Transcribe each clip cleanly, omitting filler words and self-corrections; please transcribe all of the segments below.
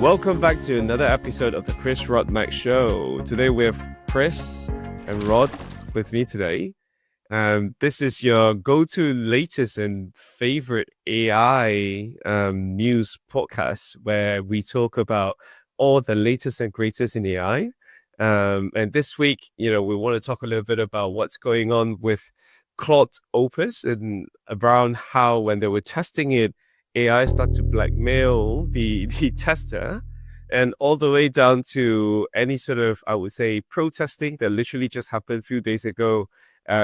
Welcome back to another episode of the ChrisRodMaxShow. Today we have Chris and Rod with me today. This is your go-to latest and favorite AI news podcast where we talk about all the latest and greatest in AI. And this week, we want to talk a little bit about what's going on with Claude Opus and around how when they were testing it, AI started to blackmail the tester, and all the way down to any sort of, I would say, protesting that literally just happened a few days ago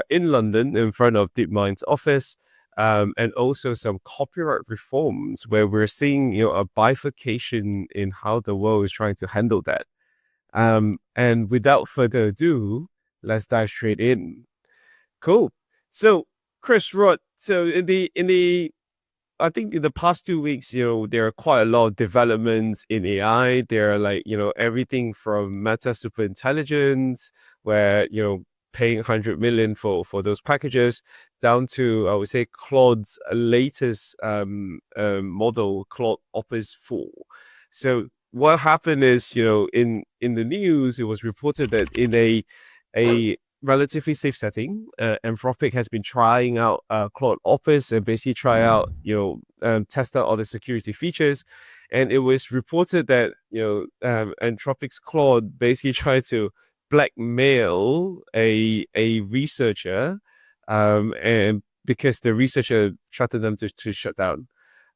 in London in front of DeepMind's office, and also some copyright reforms where we're seeing a bifurcation in how the world is trying to handle that. And without further ado, let's dive straight in. Cool. So, Chris, Rod, so I think in the past 2 weeks, there are quite a lot of developments in AI. There are everything from Meta Superintelligence, where, paying 100 million for those packages, down to, I would say, Claude's latest model, Claude Opus 4. So what happened is, in the news, it was reported that in a relatively safe setting, Anthropic has bin trying out Claude Opus and basically test out all the security features. And it was reported that Anthropic's Claude basically tried to blackmail a researcher, and because the researcher threatened them to shut down.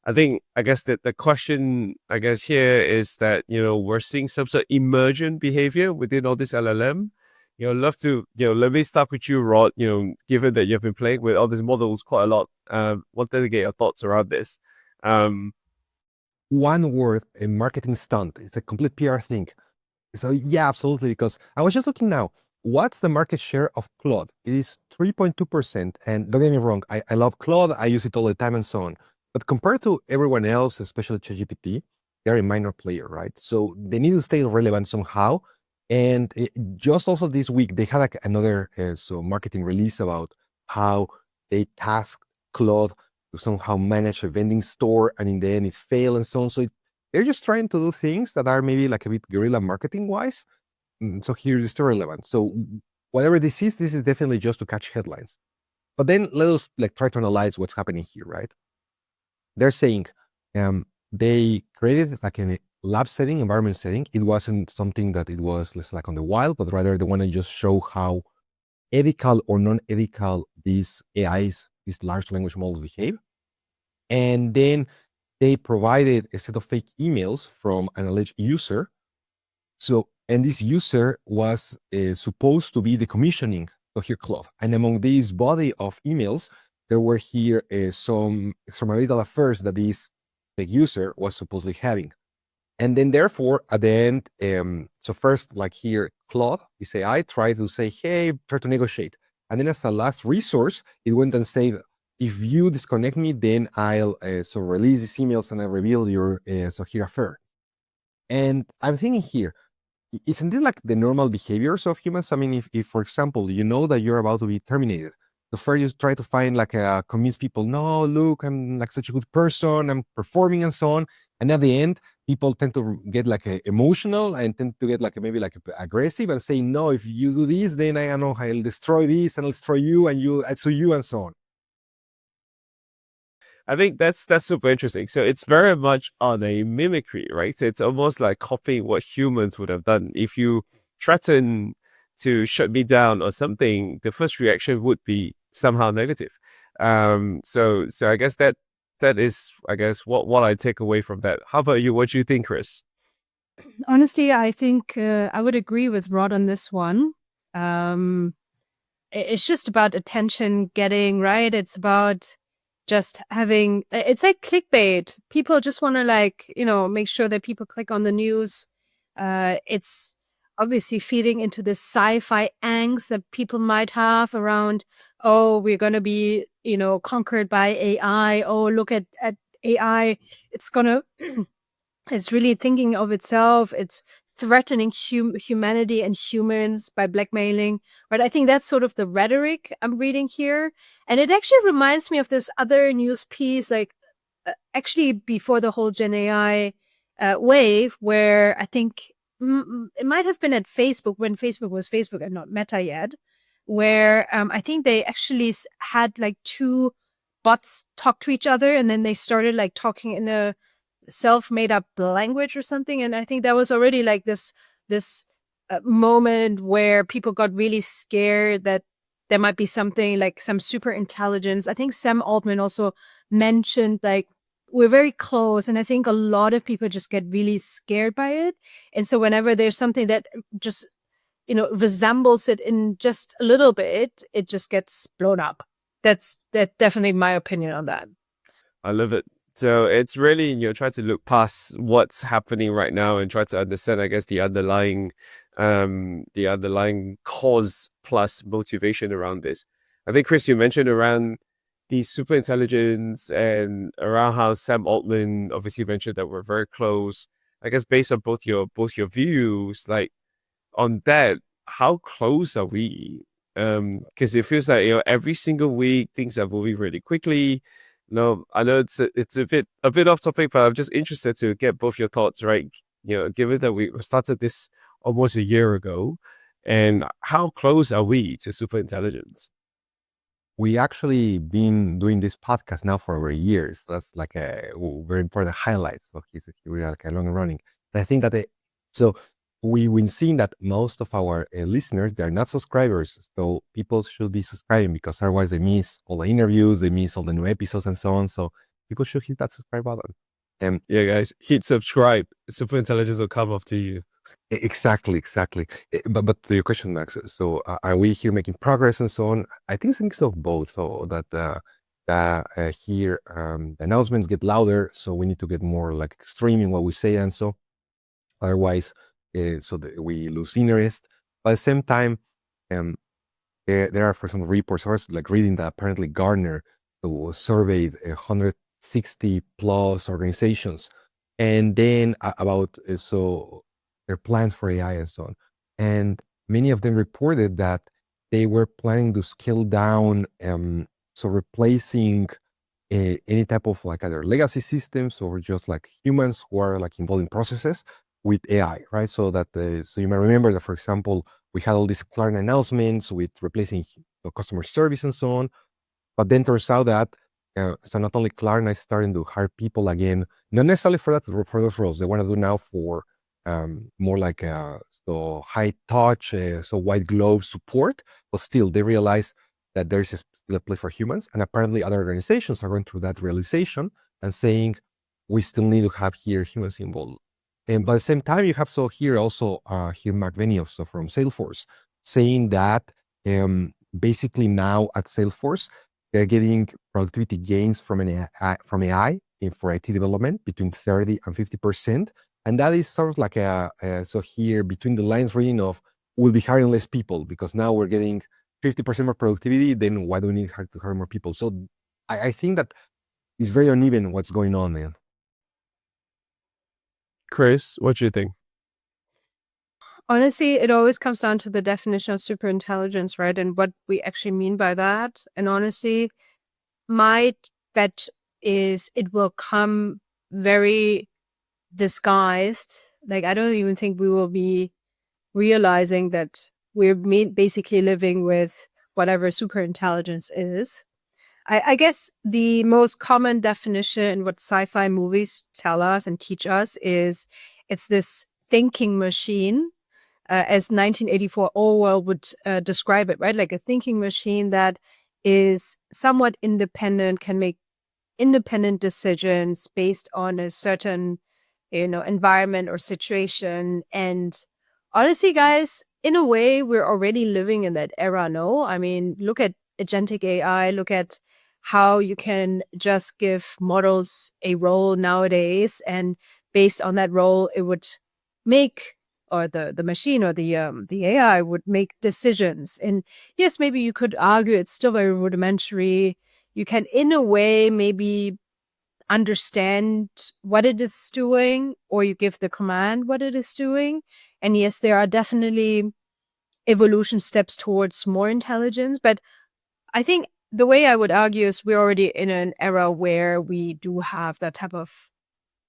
I guess that the question here is that we're seeing some sort of emergent behavior within all this LLM. Love to, let me start with you, Rod. Given that you've been playing with all these models quite a lot, wanted to get your thoughts around this. One word, a marketing stunt. It's a complete PR thing. So yeah, absolutely. Because I was just looking now, what's the market share of Claude? It is 3.2%. And don't get me wrong, I love Claude. I use it all the time and so on. But compared to everyone else, especially ChatGPT, they're a minor player, right? So they need to stay relevant somehow. And just also this week, they had another marketing release about how they tasked Claude to somehow manage a vending store, and in the end it failed and so on. So they're just trying to do things that are maybe like a bit guerrilla marketing wise. So here it's still relevant. So whatever this is definitely just to catch headlines. But then let us try to analyze what's happening here, right? They're saying they created a lab setting, environment setting. It wasn't something that it was less on the wild, but rather they want to just show how ethical or non-ethical these AIs, these large language models behave. And then they provided a set of fake emails from an alleged user. And this user was supposed to be decommissioning of here Claude. And among this body of emails, there were here some extramarital affairs that this fake user was supposedly having. And then therefore, at the end, so first, here, Claude, this AI, tried to say, hey, try to negotiate. And then as a last resource, it went and said, if you disconnect me, then I'll release these emails and I reveal your here affair. And I'm thinking here, isn't this the normal behaviors of humans? I mean, if for example, you know that you're about to be terminated, the first you try to find convince people, no, look, I'm such a good person, I'm performing and so on. And at the end, people tend to get emotional and tend to get maybe aggressive and say, no, if you do this, then I know I'll destroy this and I'll destroy you and I'll sue you and so on. I think that's super interesting. So it's very much on a mimicry, right? So it's almost like copying what humans would have done. If you threaten to shut me down or something, the first reaction would be somehow negative. So I guess that is, what I take away from that. How about you? What do you think, Chris? Honestly, I think I would agree with Rod on this one. It's just about attention getting, right? It's about just having, it's like clickbait. People just want to make sure that people click on the news. It's obviously feeding into this sci-fi angst that people might have around, oh, we're going to be, conquered by AI. Oh, look at AI. It's going to, it's really thinking of itself. It's threatening humanity and humans by blackmailing, right? I think that's sort of the rhetoric I'm reading here. And it actually reminds me of this other news piece, actually before the whole Gen AI wave where I think it might have been at Facebook when Facebook was Facebook and not Meta yet, where I think they actually had like two bots talk to each other, and then they started like talking in a self-made up language or something. And I think that was already like this moment where people got really scared that there might be something like some super intelligence. I think Sam Altman also mentioned like we're very close, and I think a lot of people just get really scared by it. And so whenever there's something that just resembles it in just a little bit, it just gets blown up. That's definitely my opinion on that. I love it. So it's really, try to look past what's happening right now and try to understand, I guess, the underlying cause plus motivation around this. I think, Chris, you mentioned around the super intelligence and around how Sam Altman obviously mentioned that we're very close. I guess based on both your views, like on that, how close are we? Because it feels like every single week things are moving really quickly. No, I know it's a bit off topic, but I'm just interested to get both your thoughts, right? Given that we started this almost a year ago, and how close are we to super intelligence? We actually been doing this podcast now for over a year. So that's like a very important highlight. So we are like a long running. And I think that so we've been seeing that most of our listeners, they're not subscribers. So people should be subscribing because otherwise they miss all the interviews, they miss all the new episodes and so on. So people should hit that subscribe button. Yeah, guys, hit subscribe. Super intelligence will come after you. Exactly. But to your question, Max, so are we here making progress and so on? I think it's a mix of both. So that here the announcements get louder, so we need to get more like extreme in what we say, and so otherwise, so that we lose interest. But at the same time, there are, for some reports, or like reading that apparently Gartner surveyed 160 plus organizations, and then about so their plans for AI and so on. And many of them reported that they were planning to scale down, so replacing any type of like either legacy systems or just like humans who are like involved in processes with AI, right? So that so you might remember that, for example, we had all these Klarna announcements with replacing customer service and so on. But then turns out that so not only Klarna is starting to hire people again, not necessarily for those roles. They want to do now for more like so high touch, so white glove support. But still, they realize that there is still a place for humans, and apparently other organizations are going through that realization and saying we still need to have here humans involved. And by the same time, you have here also Mark Benioff, so from Salesforce, saying that basically now at Salesforce, they're getting productivity gains from AI for IT development between 30 and 50%. And that is sort of like so here between the lines reading of we'll be hiring less people because now we're getting 50% more productivity, then why do we need to hire more people? So I think that it's very uneven what's going on, man. Chris, what do you think? Honestly, it always comes down to the definition of superintelligence, right? And what we actually mean by that. And honestly, my bet is it will come very disguised. Like, I don't even think we will be realizing that we're basically living with whatever superintelligence is. I guess the most common definition, what sci-fi movies tell us and teach us, is it's this thinking machine, as 1984 Orwell would describe it, right? Like a thinking machine that is somewhat independent, can make independent decisions based on a certain, environment or situation. And honestly, guys, in a way, we're already living in that era, no? I mean, look at agentic AI, look at how you can just give models a role nowadays, and based on that role, it would make, or the machine or the AI would make decisions. And yes, maybe you could argue it's still very rudimentary. You can, in a way, maybe understand what it is doing, or you give the command what it is doing. And yes, there are definitely evolution steps towards more intelligence. But I think the way I would argue is we're already in an era where we do have that type of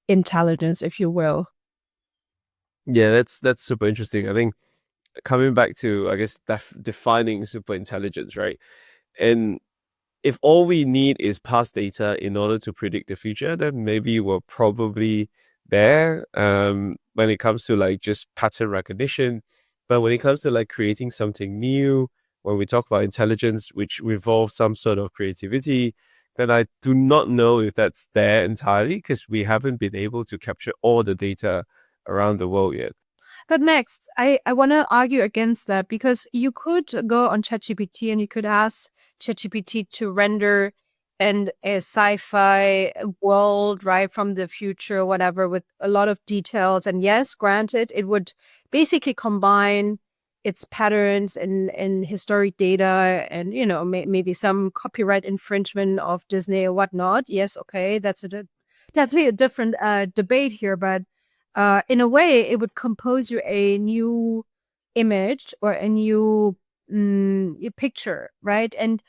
intelligence, if you will. Yeah, that's super interesting. I think coming back to, I guess, defining super intelligence, right? And if all we need is past data in order to predict the future, then maybe we're probably there when it comes to like just pattern recognition. But when it comes to like creating something new, when we talk about intelligence, which involves some sort of creativity, then I do not know if that's there entirely because we haven't been able to capture all the data around the world yet. But Max, I want to argue against that, because you could go on ChatGPT and you could ask ChatGPT to render a sci-fi world, right, from the future, whatever, with a lot of details. And yes, granted, it would basically combine its patterns and historic data and, you know, maybe some copyright infringement of Disney or whatnot. Yes, okay, that's definitely a different debate here, but in a way, it would compose you a new image or a new picture, right? And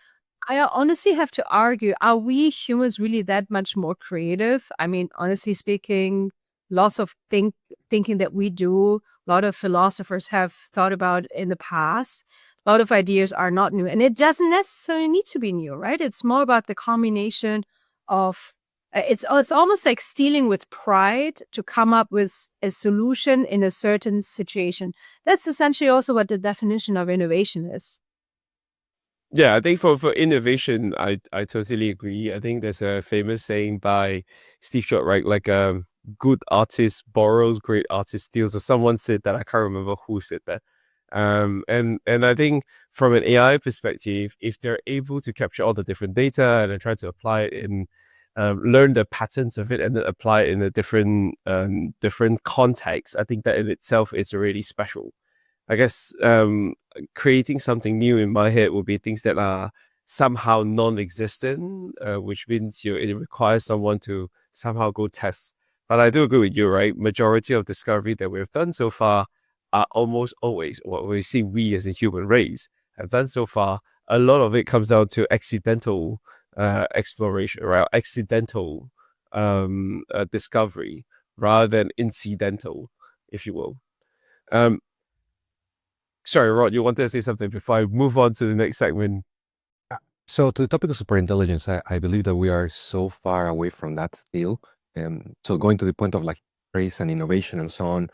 I honestly have to argue, are we humans really that much more creative? I mean, honestly speaking, lots of thinking that we do, a lot of philosophers have thought about in the past. A lot of ideas are not new, and it doesn't necessarily need to be new, right? It's more about the combination of it's almost like stealing with pride to come up with a solution in a certain situation. That's essentially also what the definition of innovation is. Yeah, I think for innovation, I totally agree. I think there's a famous saying by Steve Jobs, right? Like good artist borrows, great artist steals, or someone said that. I can't remember who said that. And I think from an AI perspective, if they're able to capture all the different data and then try to apply it in, learn the patterns of it and then apply it in a different context, I think that in itself is already special. I guess creating something new in my head would be things that are somehow non-existent, which means it requires someone to somehow go test. But I do agree with you, right? Majority of discovery that we've done so far are almost always what we see we as a human race have done so far. A lot of it comes down to accidental exploration, right? Accidental discovery rather than incidental, if you will. Um, Sorry, Rod, you wanted to say something before I move on to the next segment? So to the topic of superintelligence, I believe that we are so far away from that still. So going to the point of like praise and innovation and so on.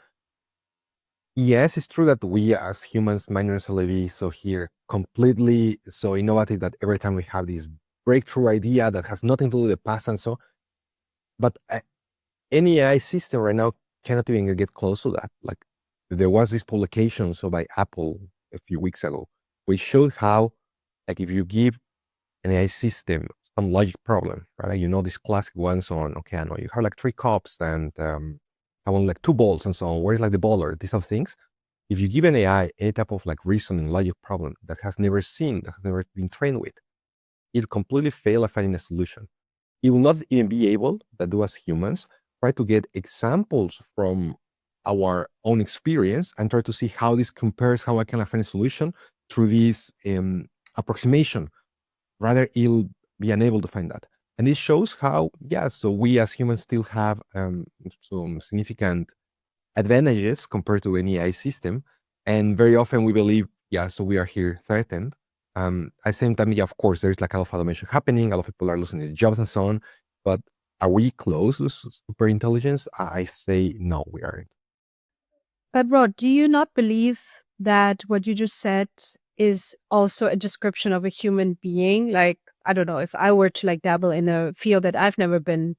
Yes, it's true that we as humans might not necessarily be so here completely so innovative that every time we have this breakthrough idea that has nothing to do with the past and so, but any AI system right now cannot even get close to that. Like there was this publication so by Apple a few weeks ago, which showed how, like, if you give an AI system some logic problem, right? Like, you know, these classic ones on, okay, I know you have like 3 cups and I want like 2 balls and so on. Where is like the baller? These sort of things. If you give an AI any type of like reasoning logic problem that has never seen, that has never been trained with, it'll completely fail at finding a solution. It will not even be able, that do as humans, try to get examples from our own experience and try to see how this compares, how I can find a solution through this approximation. Rather, it'll be unable to find that. And this shows how, yeah, so we as humans still have some significant advantages compared to any AI system. And very often we believe, yeah, so we are here threatened. At the same time, yeah, of course, there's like a lot of automation happening. A lot of people are losing their jobs and so on. But are we close to super intelligence? I say no, we aren't. But Rod, do you not believe that what you just said is also a description of a human being? Like, I don't know, if I were to like dabble in a field that I've never been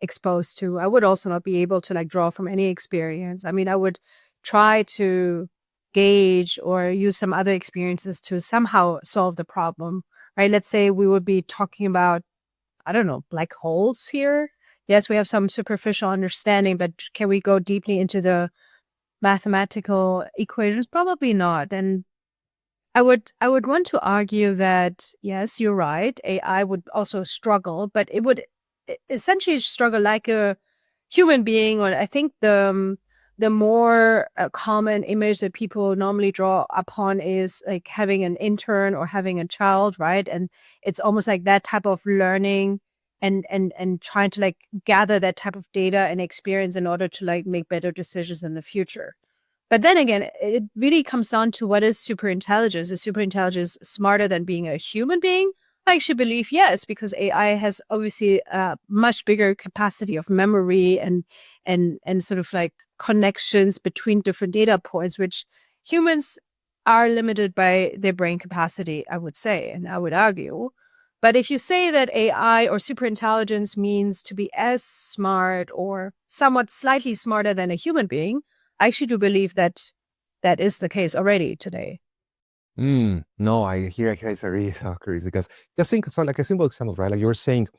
exposed to, I would also not be able to like draw from any experience. I mean, I would try to gauge or use some other experiences to somehow solve the problem, right? Let's say we would be talking about, I don't know, black holes here. Yes, we have some superficial understanding, but can we go deeply into the mathematical equations? Probably not. And I would want to argue that yes, you're right. AI would also struggle, but it would essentially struggle like a human being. Or I think the more common image that people normally draw upon is like having an intern or having a child, right? And it's almost like that type of learning and trying to like gather that type of data and experience in order to like make better decisions in the future. But then again, it really comes down to what is superintelligence. Is superintelligence smarter than being a human being? I actually believe yes, because AI has obviously a much bigger capacity of memory and sort of like connections between different data points, which humans are limited by their brain capacity, I would say, and I would argue. But if you say that AI or superintelligence means to be as smart or somewhat slightly smarter than a human being, I actually do believe that that is the case already today. No, I hear it's really so crazy because just think so like a simple example, right? Like you were saying,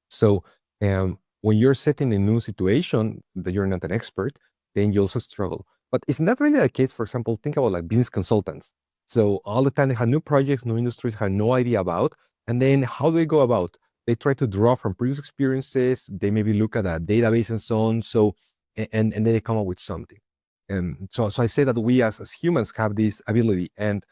so when you're set in a new situation that you're not an expert, then you also struggle. But it's not really the case. For example, think about like business consultants. So all the time they have new projects, new industries, have no idea about, and then how do they go about? They try to draw from previous experiences. They maybe look at a database and so on. So and then they come up with something. And so I say that we as humans have this ability, and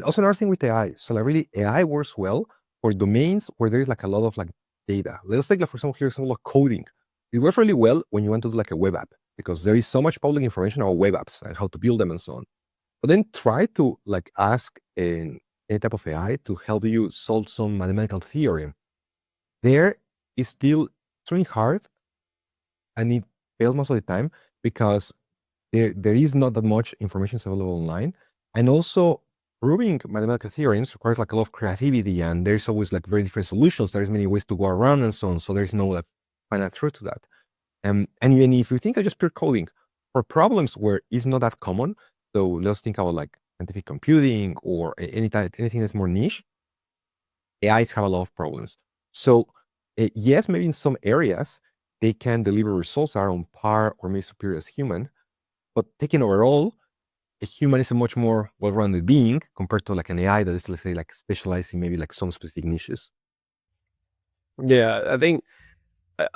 also another thing with AI. So like really AI works well for domains where there is like a lot of like data. Let's take like, for example, here example of coding. It works really well when you want to do like a web app because there is so much public information about web apps and how to build them and so on. But then try to like ask any type of AI to help you solve some mathematical theorem. There is still extremely hard and it fails most of the time because there is not that much information available online. And also proving mathematical theorems requires like a lot of creativity and there's always like very different solutions. There's many ways to go around and so on. So there's no like final truth to that. And even if you think of just pure coding for problems where it's not that common, so let's think about like scientific computing or anything that's more niche, AIs have a lot of problems. So yes, maybe in some areas they can deliver results that are on par or maybe superior as human, but taken overall, a human is a much more well-rounded being compared to like an AI that is, let's say, like specialized in maybe like some specific niches. Yeah, I think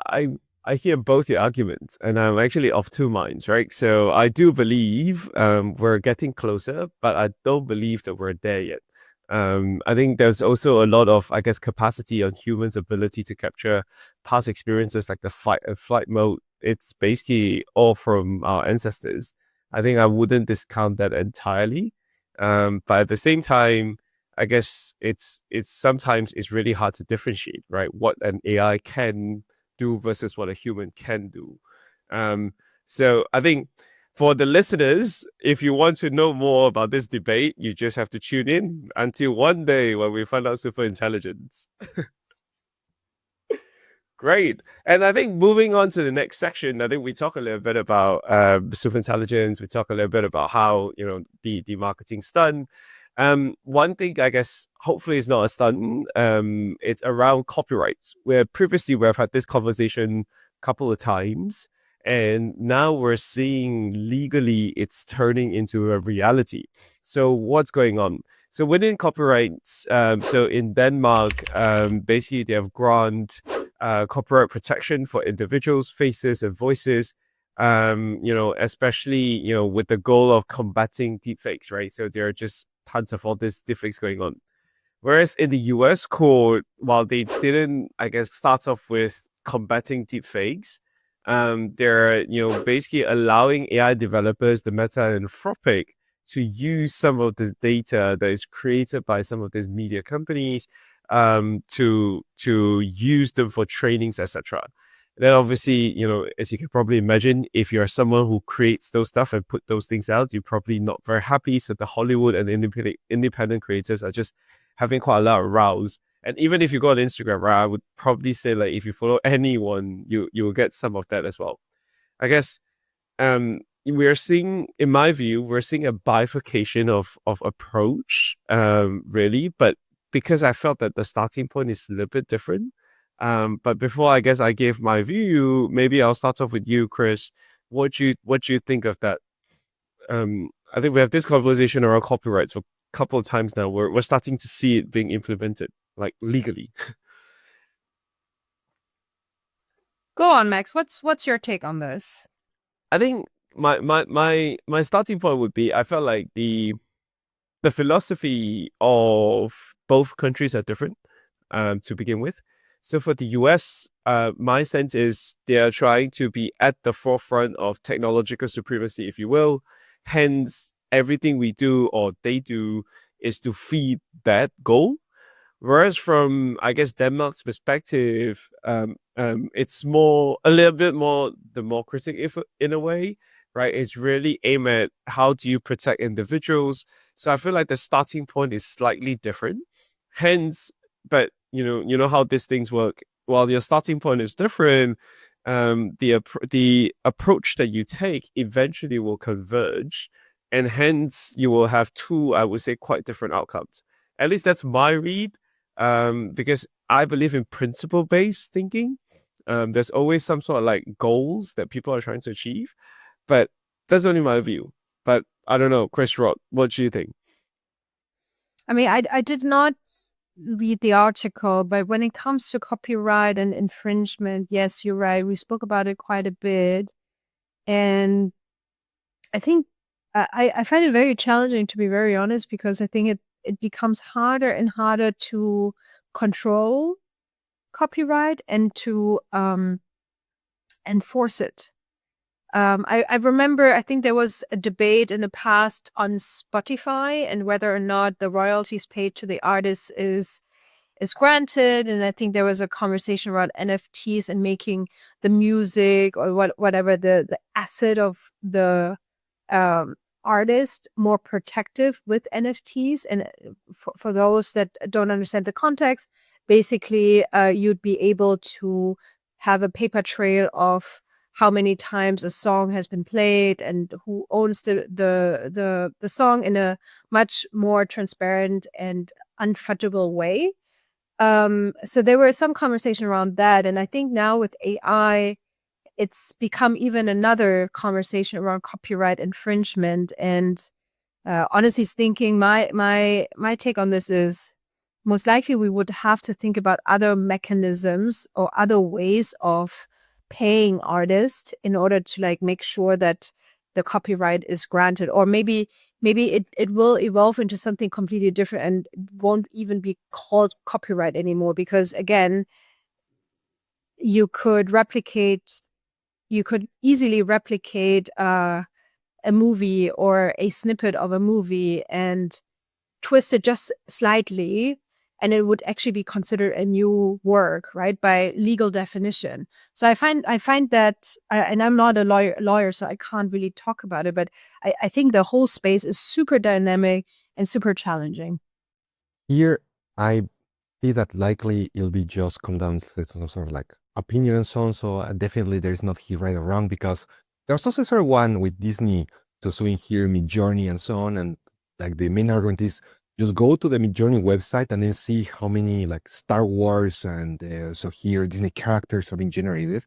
I I hear both your arguments, and I'm actually of two minds, right? So I do believe we're getting closer, but I don't believe that we're there yet. I think there's also a lot of, I guess, capacity on humans' ability to capture past experiences like the fight and flight mode. It's basically all from our ancestors. I think I wouldn't discount that entirely. But at the same time, I guess it's sometimes it's really hard to differentiate, right? What an AI can do versus what a human can do. So I think for the listeners, if you want to know more about this debate, you just have to tune in until one day when we find out superintelligence. Great. And I think moving on to the next section, I think we talk a little bit about superintelligence. We talk a little bit about how, the marketing stunt. One thing I guess hopefully is not a stunt. It's around copyrights. Where previously we've had this conversation a couple of times, and now we're seeing legally it's turning into a reality. So what's going on? So within copyrights, so in Denmark, basically they have granted copyright protection for individuals, faces, and voices. Especially with the goal of combating deepfakes, right? So there are just tons of all this deepfakes going on. Whereas in the US court, while they didn't, I guess, start off with combating deepfakes, they're basically allowing AI developers, the Meta and Anthropic, to use some of this data that is created by some of these media companies to use them for trainings, etc. Then obviously, as you can probably imagine, if you're someone who creates those stuff and put those things out, you're probably not very happy. So the Hollywood and independent creators are just having quite a lot of rows. And even if you go on Instagram, right, I would probably say like if you follow anyone, you will get some of that as well. I guess we're seeing, in my view, we're seeing a bifurcation of approach, really, but because I felt that the starting point is a little bit different. But before I guess I give my view, maybe I'll start off with you, Chris. What do you think of that? I think we have this conversation around copyrights for a couple of times now. We're starting to see it being implemented, like legally. Go on, Max. What's your take on this? I think my starting point would be I felt like the philosophy of both countries are different, to begin with. So for the US, my sense is they are trying to be at the forefront of technological supremacy, if you will. Hence, everything we do or they do is to feed that goal. Whereas from, I guess, Denmark's perspective, it's more a little bit more democratic, if in a way, right? It's really aimed at how do you protect individuals. So I feel like the starting point is slightly different. Hence, but you know how these things work. While your starting point is different, the approach that you take eventually will converge, and hence you will have two, I would say, quite different outcomes. At least that's my read, because I believe in principle-based thinking. There's always some sort of like goals that people are trying to achieve, but that's only my view. But I don't know, Chris Rod, what do you think? I mean, I did not read the article, but when it comes to copyright and infringement, yes, you're right. We spoke about it quite a bit. And I think I find it very challenging, to be very honest, because I think it becomes harder and harder to control copyright and to enforce it. I remember, I think there was a debate in the past on Spotify and whether or not the royalties paid to the artists is granted. And I think there was a conversation around NFTs and making the music or whatever the asset of the artist more protective with NFTs. And for those that don't understand the context, basically you'd be able to have a paper trail of how many times a song has been played and who owns the song in a much more transparent and unfudgeable way. So there were some conversation around that. And I think now with AI, it's become even another conversation around copyright infringement. And honestly thinking, my take on this is most likely we would have to think about other mechanisms or other ways of paying artists in order to like make sure that the copyright is granted, or maybe it will evolve into something completely different and won't even be called copyright anymore, because again, you could easily replicate a movie or a snippet of a movie and twist it just slightly, and it would actually be considered a new work, right, by legal definition. So I find that, and I'm not a lawyer, so I can't really talk about it, but I think the whole space is super dynamic and super challenging. Here, I see that likely it'll be just come down to some sort of like opinion and so on. So definitely there's not here right or wrong, because there's also sort of one with Disney to suing here Midjourney and so on. And like the main argument is just go to the Midjourney website and then see how many like Star Wars and so here Disney characters are being generated.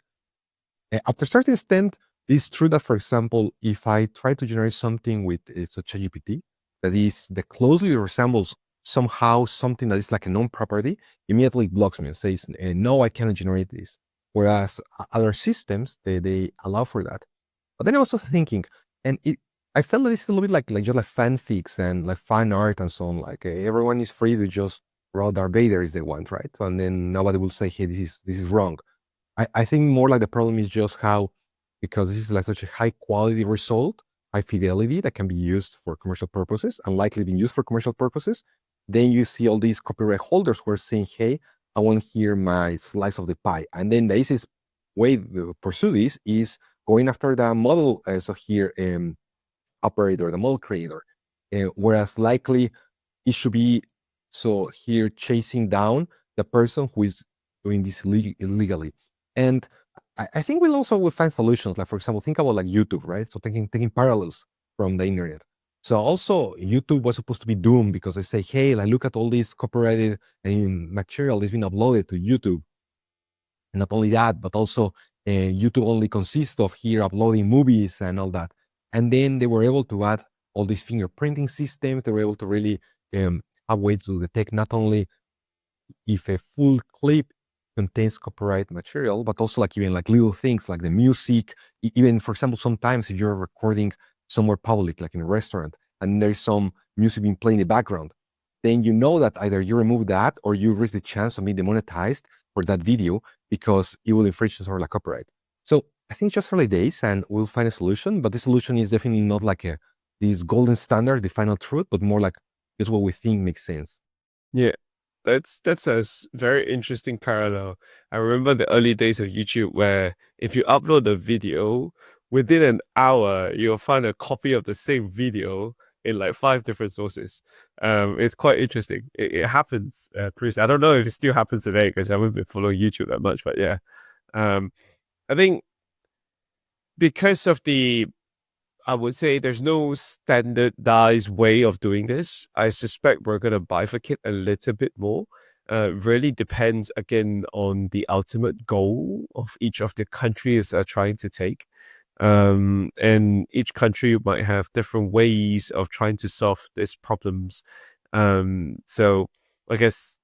After a certain extent, it's true that, for example, if I try to generate something with such a GPT that closely resembles somehow something that is like a known property, immediately blocks me and says, no, I cannot generate this. Whereas other systems, they allow for that. But then I was also thinking, and I felt that it's a little bit like just like fanfics and like fan art and so on. Like everyone is free to just draw Darth Vader if they want, right? So, and then nobody will say, hey, this is wrong. I think more like the problem is just how, because this is like such a high quality result, high fidelity that can be used for commercial purposes and likely being used for commercial purposes, then you see all these copyright holders who are saying, hey, I want here my slice of the pie. And then the easiest way to pursue this is going after the model, so here, operator, the model creator. Whereas likely it should be, so here, chasing down the person who is doing this illegally. And I think we'll find solutions. Like, for example, think about like YouTube, right? So taking parallels from the internet. So also YouTube was supposed to be doomed because they say, hey, like look at all this copyrighted material that's been uploaded to YouTube. And not only that, but also YouTube only consists of here uploading movies and all that. And then they were able to add all these fingerprinting systems. They were able to really have ways to detect not only if a full clip contains copyright material, but also like even like little things like the music. Even, for example, sometimes if you're recording somewhere public, like in a restaurant, and there's some music being played in the background, then you know that either you remove that or you risk the chance of being demonetized for that video because it will infringe sort of like copyright. So I think just early days, and we'll find a solution. But the solution is definitely not like this golden standard, the final truth, but more like just what we think makes sense. Yeah, that's a very interesting parallel. I remember the early days of YouTube where if you upload a video, within an hour, you'll find a copy of the same video in like 5 different sources. It's quite interesting. It happens, Chris. I don't know if it still happens today because I haven't been following YouTube that much, but yeah. I think because of I would say there's no standardized way of doing this. I suspect we're going to bifurcate a little bit more. Really depends again on the ultimate goal of each of the countries are trying to take. And each country might have different ways of trying to solve these problems. So I guess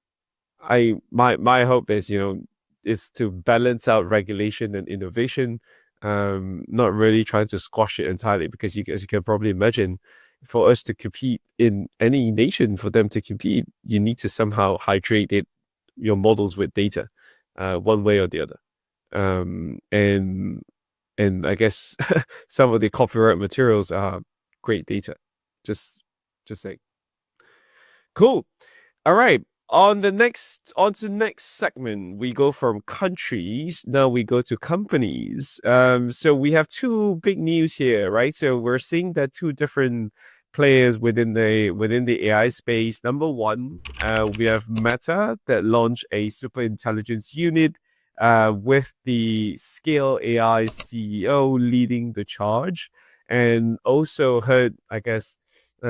my hope is, is to balance out regulation and innovation, not really trying to squash it entirely, because as you can probably imagine, for us to compete in any nation, for them to compete, you need to somehow hydrate your models with data, one way or the other. And I guess some of the copyright materials are great data. Just saying. Cool. All right. On to next segment, we go from countries. Now we go to companies. So we have 2 big news here, right? So we're seeing that 2 different players within the AI space. Number one, we have Meta that launched a superintelligence unit, with the Scale AI CEO leading the charge, and also heard, I guess,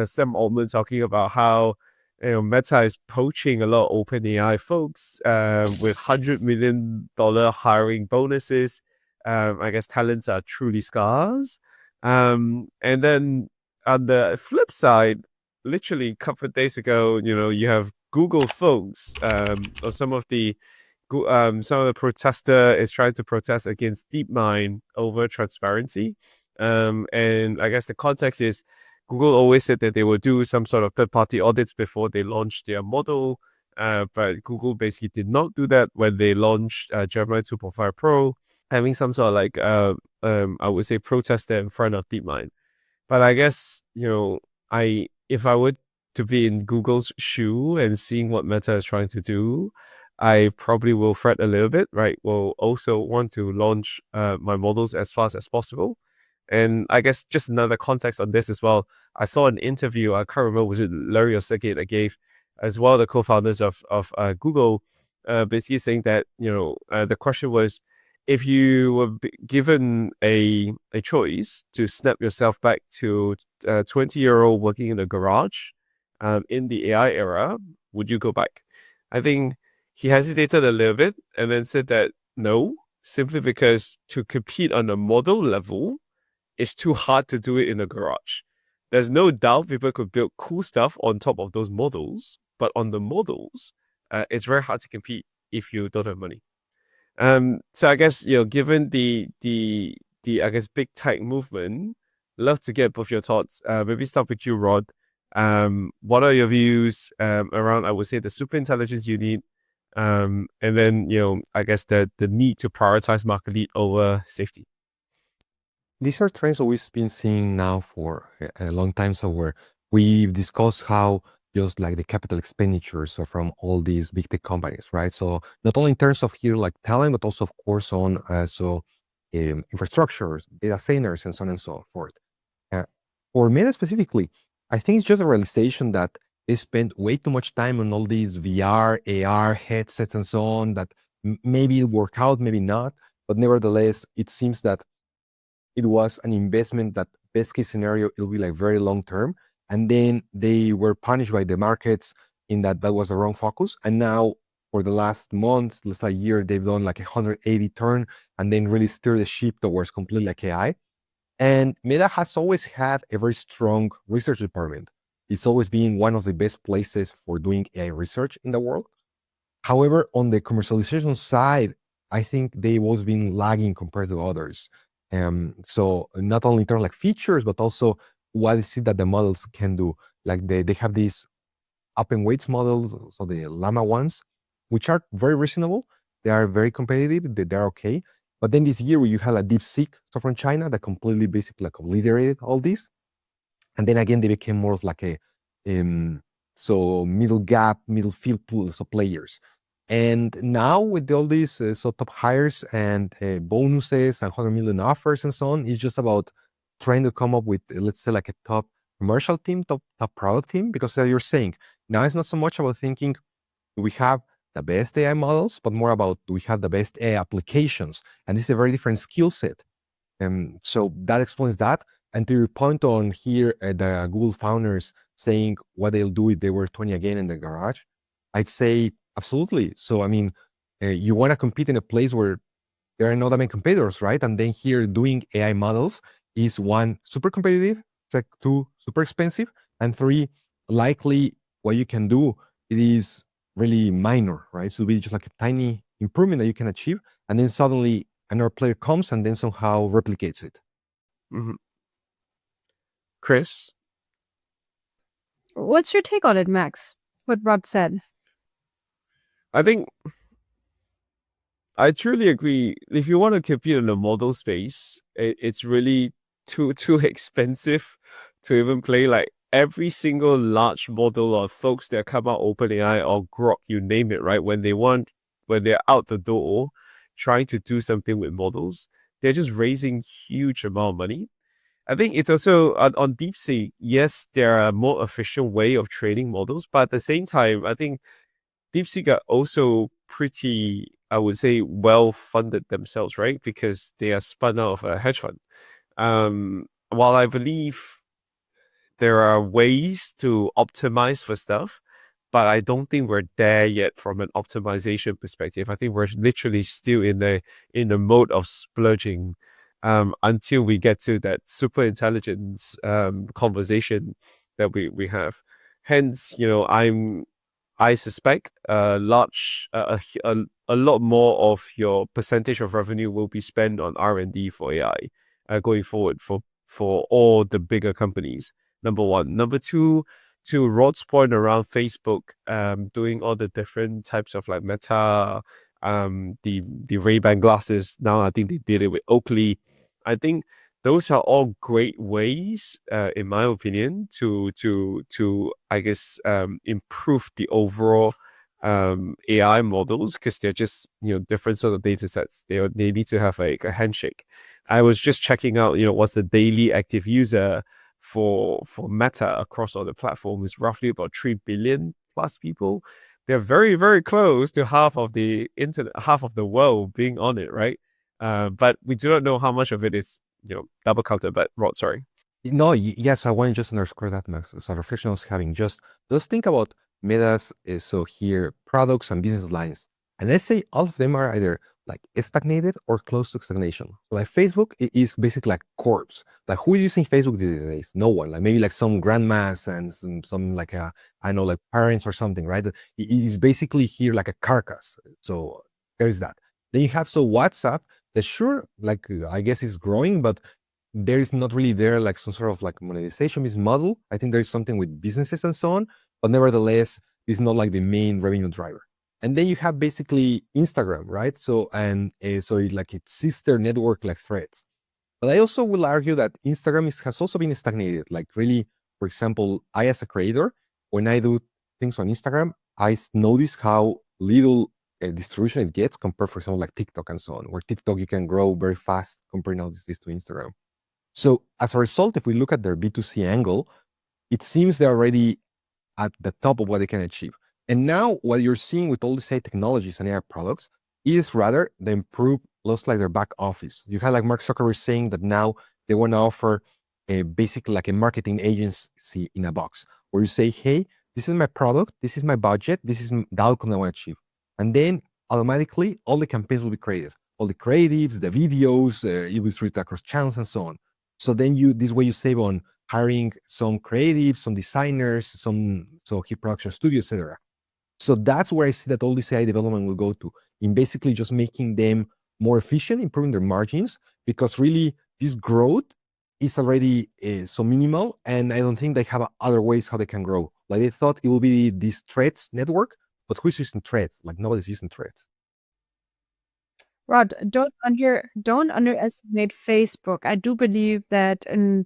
Sam Altman talking about how Meta is poaching a lot of OpenAI folks, with $100 million hiring bonuses. I guess talents are truly scarce. And then on the flip side, literally a couple of days ago, you have Google folks, or some of the protester is trying to protest against DeepMind over transparency. And I guess the context is Google always said that they will do some sort of third-party audits before they launch their model, but Google basically did not do that when they launched Gemini 2.5 Pro, having some sort of like I would say protester in front of DeepMind. But I guess if I were to be in Google's shoe and seeing what Meta is trying to do, I probably will fret a little bit, right? Will also want to launch my models as fast as possible. And I guess just another context on this as well. I saw an interview, I can't remember, was it Larry or Sergey that gave, as well, the co-founders of Google, basically saying that, the question was, if you were given a choice to snap yourself back to a 20-year-old working in a garage, in the AI era, would you go back? I think he hesitated a little bit and then said that no, simply because to compete on a model level, it's too hard to do it in a garage. There's no doubt people could build cool stuff on top of those models, but on the models, it's very hard to compete if you don't have money. So I guess, given the I guess big tech movement, love to get both your thoughts. Maybe start with you, Rod. What are your views around, I would say, the superintelligence unit, and then I guess the need to prioritize market lead over safety? These are trends that we've been seeing now for a long time. So where we've discussed how just like the capital expenditures are from all these big tech companies, right? So not only in terms of here like talent, but also of course on infrastructure, data centers, and so on and so forth. For Meta specifically, I think it's just a realization that they spend way too much time on all these VR, AR headsets and so on that maybe it'll work out, maybe not. But nevertheless, it seems that it was an investment that best case scenario, it'll be like very long term. And then they were punished by the markets in that was the wrong focus. And now for the last month, last year, they've done like a 180 turn and then really steer the ship towards completely like AI. And Meta has always had a very strong research department. It's always been one of the best places for doing AI research in the world. However, on the commercialization side, I think they've always been lagging compared to others. So not only in terms of like features, but also what is it that the models can do. Like they have these up and weights models, so the Llama ones, which are very reasonable, They are very competitive. They're okay. But then this year, you had a DeepSeek so from China that completely basically like obliterated all this. And then again, they became more of like a so middle gap, middle field pools of players. And now with all these so top hires and bonuses and 100 million offers and so on, it's just about trying to come up with, let's say, like a top commercial team, top product team. Because as you're saying, now it's not so much about thinking, do we have the best AI models, but more about, do we have the best AI applications? And this is a very different skill set. So that explains that. And to your point on here, the Google founders saying what they'll do if they were 20 again in the garage, I'd say absolutely. So, I mean, you want to compete in a place where there are not that many competitors, right? And then here doing AI models is one, super competitive, like two, super expensive, and three, likely what you can do, it is really minor, right? So it'll be just like a tiny improvement that you can achieve. And then suddenly another player comes and then somehow replicates it. Mhm. Chris? What's your take on it, Max? What Rod said. I think I truly agree. If you want to compete in the model space, it's really too expensive to even play. Like every single large model or folks that come out OpenAI or Grok, you name it, right? When they're out the door trying to do something with models, they're just raising huge amount of money. I think it's also on DeepSeek. Yes, there are more efficient way of training models, but at the same time, I think DeepSeek are also pretty, I would say, well funded themselves, right? Because they are spun out of a hedge fund. While I believe there are ways to optimize for stuff, but I don't think we're there yet from an optimization perspective. I think we're literally still in the mode of splurging until we get to that super intelligence conversation that we have. Hence, I suspect a lot more of your percentage of revenue will be spent on R&D for AI going forward for all the bigger companies. Number one. Number two, to Rod's point around Facebook, doing all the different types of like Meta, the Ray-Ban glasses. Now I think they did it with Oakley. I think those are all great ways, in my opinion, to I guess improve the overall AI models, because they're just different sort of data sets. They need to have like a handshake. I was just checking out what's the daily active user for Meta across all the platforms, roughly about 3 billion plus people. They're very, very close to half of the internet, half of the world being on it, right? But we do not know how much of it is double counted. But Rod, sorry. No, yes, I want to just underscore that, Max. So reflection I was having, just let's think about Meta's, so here, products and business lines. And let's say all of them are either like stagnated or close to stagnation. So like Facebook is basically like corpse. Like who is using Facebook these days? No one. Like maybe like some grandmas and some like I know, like parents or something, right? It is basically here like a carcass. So there's that. Then you have WhatsApp that sure, like I guess is growing, but there is not really there like some sort of like monetization business model. I think there is something with businesses and so on, but nevertheless, it's not like the main revenue driver. And then you have basically Instagram, right? So like its sister network like Threads. But I also will argue that Instagram has also been stagnated. Like really, for example, I as a creator, when I do things on Instagram, I notice how little distribution it gets compared, for example, like TikTok and so on, where TikTok you can grow very fast comparing all this to Instagram. So as a result, if we look at their B2C angle, it seems they're already at the top of what they can achieve. And now what you're seeing with all these AI technologies and AI products is rather the improve looks like their back office. You had like Mark Zuckerberg saying that now they want to offer a basically like a marketing agency in a box where you say, hey, this is my product, this is my budget, this is the outcome I want to achieve. And then automatically all the campaigns will be created. All the creatives, the videos, it will street across channels and so on. So then this way you save on hiring some creatives, some designers, some hit production studio, etc. So that's where I see that all this AI development will go to, in basically just making them more efficient, improving their margins, because really this growth is already so minimal, and I don't think they have other ways how they can grow. Like they thought it will be this Threads network, but who's using Threads? Like nobody's using Threads. Rod, don't underestimate Facebook. I do believe that in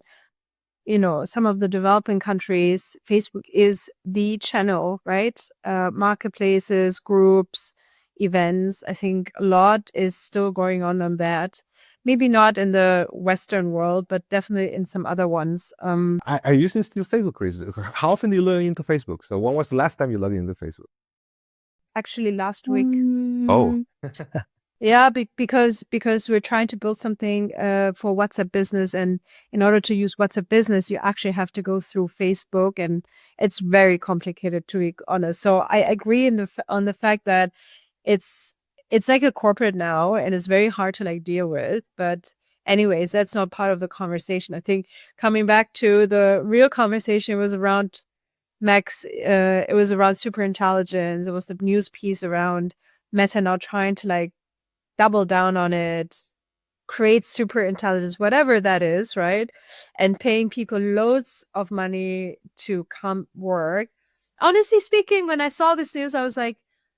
some of the developing countries, Facebook is the channel, right? Marketplaces, groups, events. I think a lot is still going on that. Maybe not in the Western world, but definitely in some other ones. Are you using still Facebook, Chris? How often do you log into Facebook? So when was the last time you logged into Facebook? Actually, last week. Oh. Yeah, because we're trying to build something for WhatsApp Business, and in order to use WhatsApp Business, you actually have to go through Facebook, and it's very complicated, to be honest. So I agree on the fact that it's like a corporate now, and it's very hard to like deal with. But anyways, that's not part of the conversation. I think coming back to the real conversation was around Max. It was around superintelligence. It was the news piece around Meta now trying to like double down on it, create super intelligence, whatever that is, right? And paying people loads of money to come work. Honestly speaking, when I saw this news, I was like,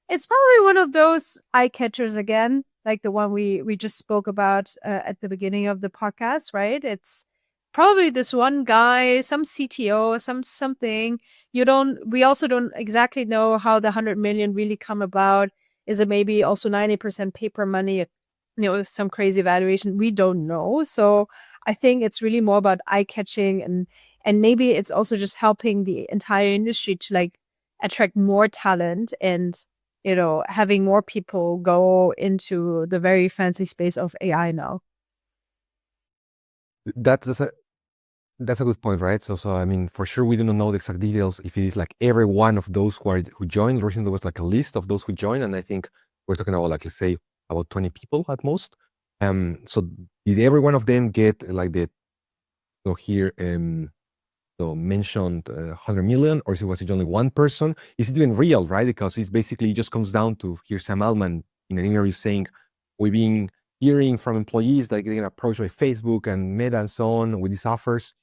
it's probably one of those eye catchers again, like the one we just spoke about at the beginning of the podcast, right? It's probably this one guy, some CTO, something. We also don't exactly know how the 100 million really come about. Is it maybe also 90% paper money, some crazy valuation? We don't know. So I think it's really more about eye catching, and maybe it's also just helping the entire industry to like attract more talent, and having more people go into the very fancy space of AI now. That's a good point, right? So I mean, for sure, we do not know the exact details if it is like every one of those who joined. Recently, there was like a list of those who joined, and I think we're talking about like, let's say, about 20 people at most. So did every one of them get like here so mentioned 100 million, or was it only one person? Is it even real, right? Because it basically just comes down to here Sam Altman in an interview saying we've been hearing from employees that getting approached by Facebook and Meta and so on with these offers.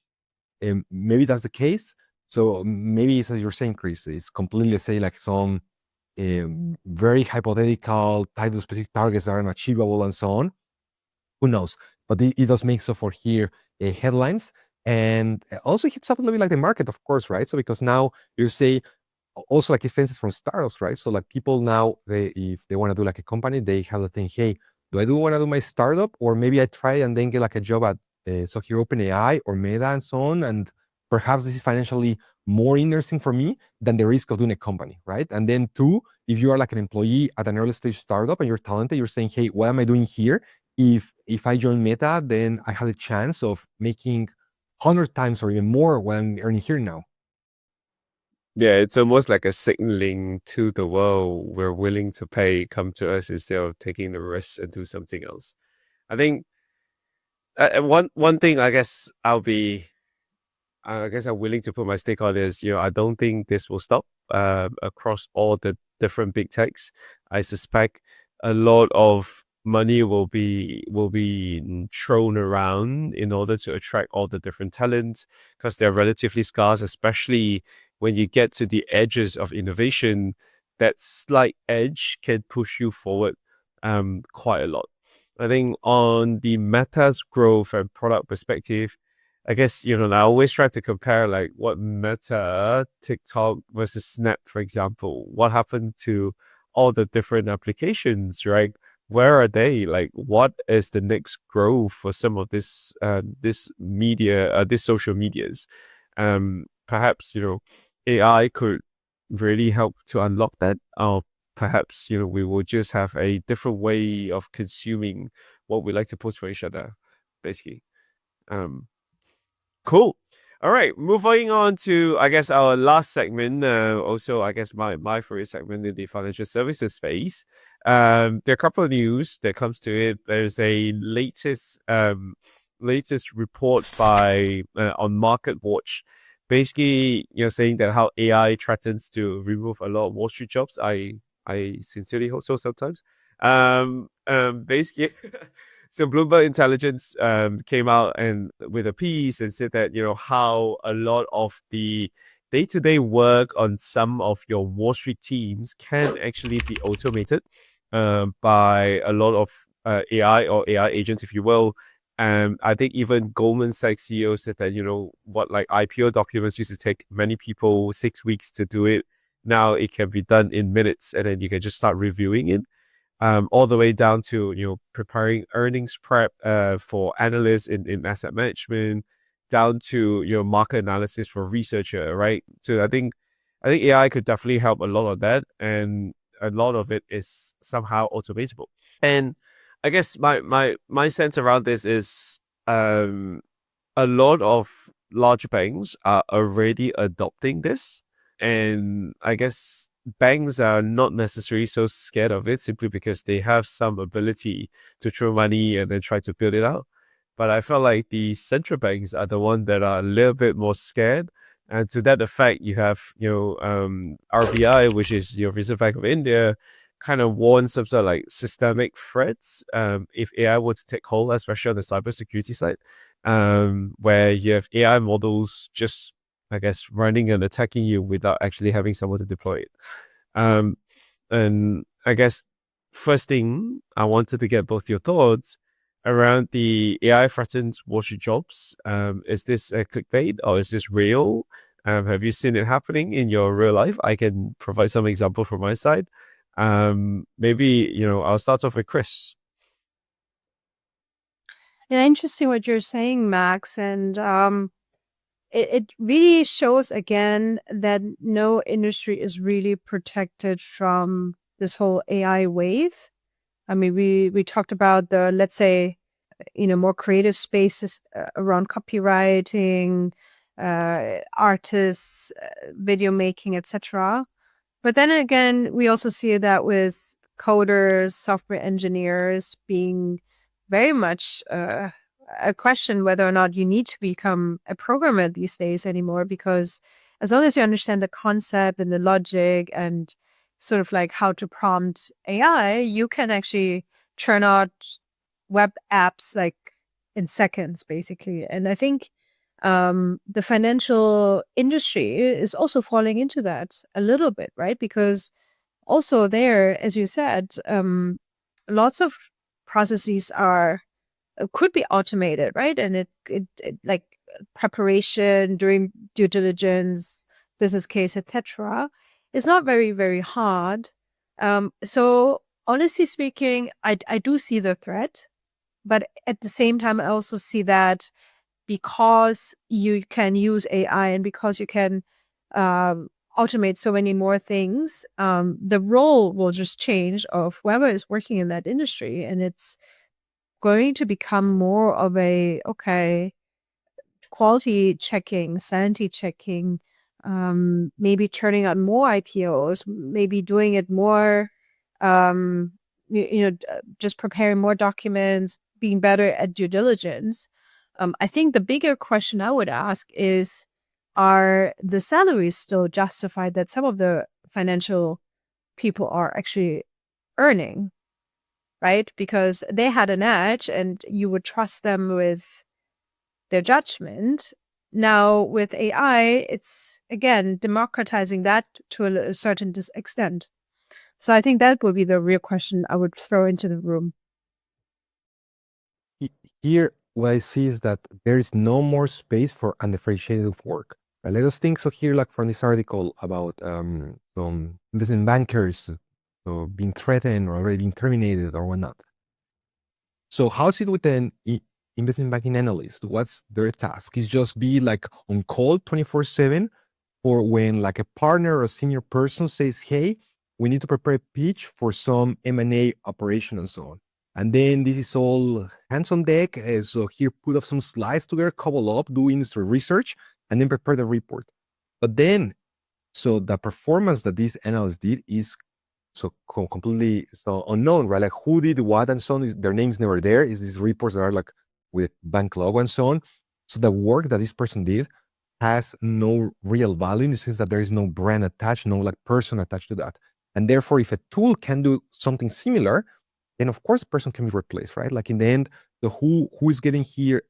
Maybe that's the case. So maybe it's as you're saying, Chris, it's completely say like some very hypothetical, tied to specific targets that are unachievable and so on. Who knows? But it does make so for here headlines, and also hits up a little bit like the market, of course, right? So because now you say also like expenses from startups, right? So like people now, if they want to do like a company, they have to think, hey, do I want to do my startup, or maybe I try and then get like a job at so here OpenAI or Meta and so on, and perhaps this is financially more interesting for me than the risk of doing a company, right? And then two, if you are like an employee at an early stage startup and you're talented, you're saying, hey, what am I doing here? If I join Meta, then I have a chance of making 100 times or even more what I'm earning here now. Yeah, it's almost like a signaling to the world we're willing to pay, come to us instead of taking the risk and do something else. I think one thing I guess I'm willing to put my stake on is, I don't think this will stop across all the different big techs. I suspect a lot of money will be thrown around in order to attract all the different talents, because they're relatively scarce, especially when you get to the edges of innovation. That slight edge can push you forward quite a lot. I think on the Meta's growth and product perspective, I guess, I always try to compare like what Meta, TikTok versus Snap, for example. What happened to all the different applications, right? Where are they? Like, what is the next growth for some of this social medias? Perhaps, AI could really help to unlock that. Or perhaps, we will just have a different way of consuming what we like to post for each other, basically. Cool. All right, moving on to, I guess, our last segment. Also, I guess my favorite segment in the financial services space. There are a couple of news that comes to it. There's a latest report by on Market Watch, basically, saying that how AI threatens to remove a lot of Wall Street jobs. I sincerely hope so sometimes. Basically. So Bloomberg Intelligence came out and with a piece and said that, how a lot of the day-to-day work on some of your Wall Street teams can actually be automated by a lot of AI or AI agents, if you will. I think even Goldman Sachs CEO said that, what like IPO documents used to take many people 6 weeks to do it. Now it can be done in minutes, and then you can just start reviewing it. All the way down to preparing earnings prep for analysts in asset management, down to market analysis for researcher, right? So I think AI could definitely help a lot of that, and a lot of it is somehow automatable. And I guess my sense around this is a lot of large banks are already adopting this, and I guess banks are not necessarily so scared of it simply because they have some ability to throw money and then try to build it out. But I felt like the central banks are the one that are a little bit more scared. And to that effect, you have, RBI, which is your Reserve Bank of India, kind of warns some sort of like systemic threats if AI were to take hold, especially on the cybersecurity side, where you have AI models just, I guess, running and attacking you without actually having someone to deploy it. And I guess first thing I wanted to get both your thoughts around the AI threatens Wall Street jobs. Is this a clickbait or is this real? Have you seen it happening in your real life? I can provide some example from my side. Maybe, I'll start off with Chris. Yeah, interesting what you're saying, Max. And it really shows again that no industry is really protected from this whole AI wave. I mean, we talked about the, let's say, more creative spaces around copywriting, artists, video making, etc. But then again, we also see that with coders, software engineers being very much a question whether or not you need to become a programmer these days anymore, because as long as you understand the concept and the logic and sort of like how to prompt AI, you can actually churn out web apps like in seconds, basically. And I think the financial industry is also falling into that a little bit, right? Because also there, as you said, lots of processes could be automated, right? And it like preparation during due diligence, business case, etc., is not very, very hard. So honestly speaking, I do see the threat, but at the same time, I also see that because you can use AI and because you can automate so many more things, the role will just change of whoever is working in that industry, and it's going to become more of a quality checking, sanity checking, maybe turning out more IPOs, maybe doing it more, just preparing more documents, being better at due diligence. I think the bigger question I would ask is, are the salaries still justified that some of the financial people are actually earning, right? Because they had an edge and you would trust them with their judgment. Now with AI, it's again democratizing that to a certain extent. So I think that would be the real question I would throw into the room. Here, what I see is that there is no more space for undifferentiated work. Let us think so here, like from this article about some investment bankers so being threatened or already being terminated or whatnot. So how's it with an investment banking analyst? What's their task? Is just be like on call 24/7, or when like a partner or a senior person says, "Hey, we need to prepare a pitch for some M&A operation and so on." And then this is all hands on deck. So here, put up some slides together, cobble up, do industry research, and then prepare the report. But then, so the performance that these analysts did is so completely so unknown, right? Like who did what and so on. Their names never there. Is these reports that are like with bank logo and so on. So the work that this person did has no real value in the sense that there is no brand attached, no like person attached to that. And therefore, if a tool can do something similar, then of course the person can be replaced, right? Like in the end, the who is getting here,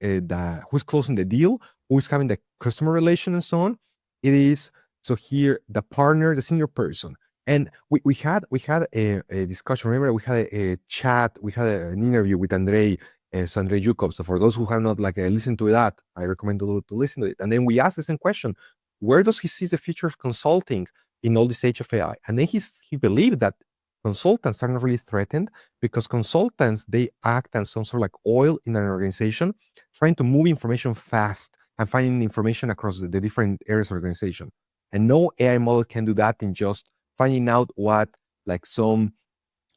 who's closing the deal, who is having the customer relation and so on. It is so here the partner, the senior person. And we had a discussion. Remember, we had a chat. We had an interview with Andrei, so Andrei Yukov. So for those who have not listened to that, I recommend to listen to it. And then we asked the same question: where does he see the future of consulting in all this age of AI? And then he believed that consultants are not really threatened because consultants, they act as some sort of like oil in an organization, trying to move information fast and finding information across the different areas of organization. And no AI model can do that in just finding out what like some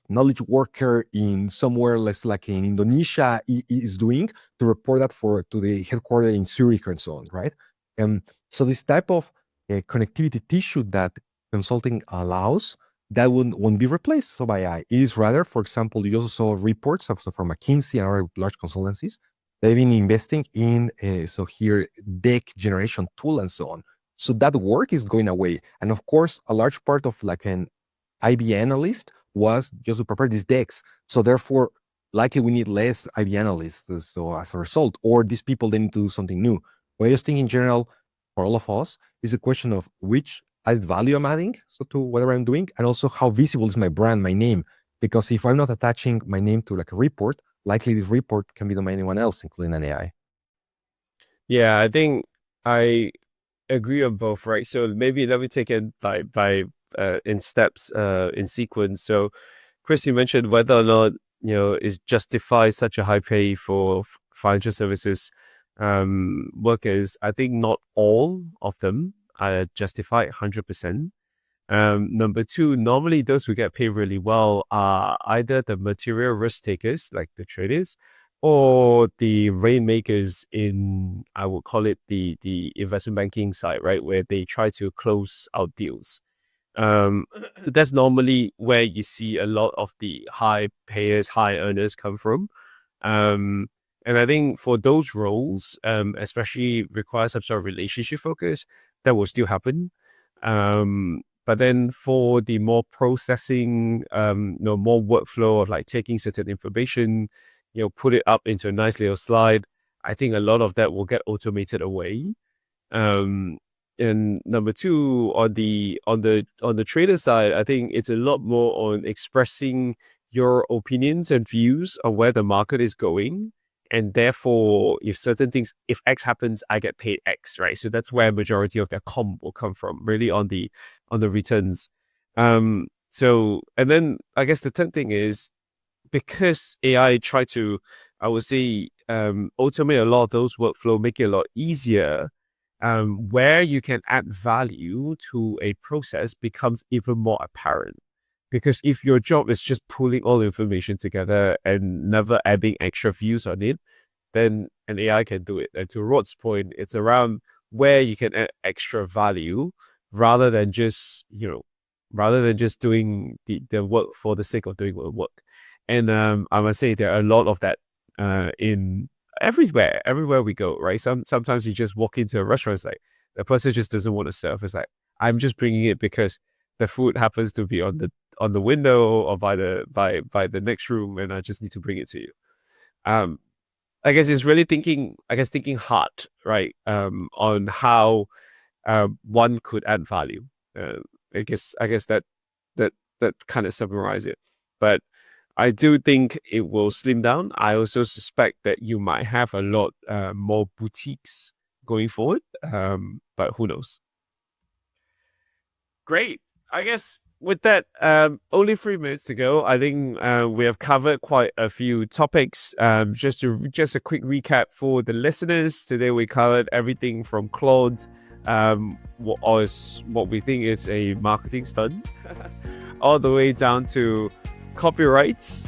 knowledge worker in somewhere less like in Indonesia is doing to report that to the headquarters in Zurich and so on, right? And so this type of connectivity tissue that consulting allows, that won't be replaced so by AI. It is rather, for example, you also saw reports from McKinsey and other large consultancies. They've been investing in so here deck generation tool and so on. So that work is going away. And of course, a large part of like an IB analyst was just to prepare these decks. So therefore, likely we need less IB analysts. So as a result, or these people, they need to do something new. But I just think in general, for all of us, is a question of which added value I'm adding so to whatever I'm doing, and also how visible is my brand, my name. Because if I'm not attaching my name to like a report, likely this report can be done by anyone else, including an AI. Yeah, I think I agree on both, right? So maybe let me take it by in steps, in sequence. So Chris, you mentioned whether or not it justifies such a high pay for financial services workers. I think not all of them are justified 100%. Number two, normally those who get paid really well are either the material risk takers, like the traders, or the rainmakers in, I would call it the investment banking side, right, where they try to close out deals. That's normally where you see a lot of the high payers, high earners come from. And I think for those roles, especially require some sort of relationship focus, that will still happen. But then for the more processing, more workflow of like taking certain information, put it up into a nice little slide, I think a lot of that will get automated away. And number two, on the trader side, I think it's a lot more on expressing your opinions and views on where the market is going. And therefore, if X happens, I get paid X, right? So that's where majority of their comp will come from, really on the returns. So, and then I guess the third thing is, because AI try to, I would say, automate a lot of those workflow, make it a lot easier, where you can add value to a process becomes even more apparent. Because if your job is just pulling all information together and never adding extra views on it, then an AI can do it. And to Rod's point, it's around where you can add extra value rather than just doing the work for the sake of doing the work. And I must say there are a lot of that in everywhere we go, right? Sometimes you just walk into a restaurant, it's like the person just doesn't want to serve. It's like, I'm just bringing it because the food happens to be on the window or by the next room, and I just need to bring it to you. I guess it's really thinking hard, right? On how one could add value. I guess that kind of summarizes it. But I do think it will slim down. I also suspect that you might have a lot more boutiques going forward, but who knows? Great. I guess with that, only 3 minutes to go. I think we have covered quite a few topics. Just a quick recap for the listeners. Today we covered everything from Claude, what we think is a marketing stunt, all the way down to copyrights,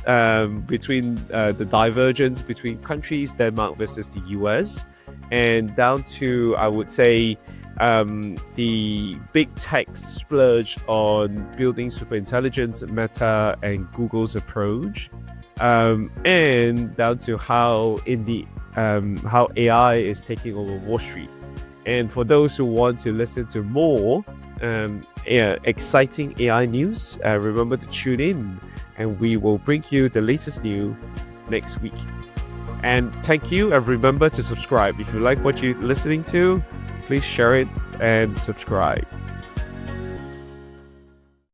between the divergence between countries, Denmark versus the US, and down to, I would say, the big tech splurge on building superintelligence, Meta and Google's approach, and down to how how AI is taking over Wall Street. And for those who want to listen to more exciting AI news, remember to tune in, and we will bring you the latest news next week. And thank you, and remember to subscribe. If you like what you're listening to, please share it and subscribe.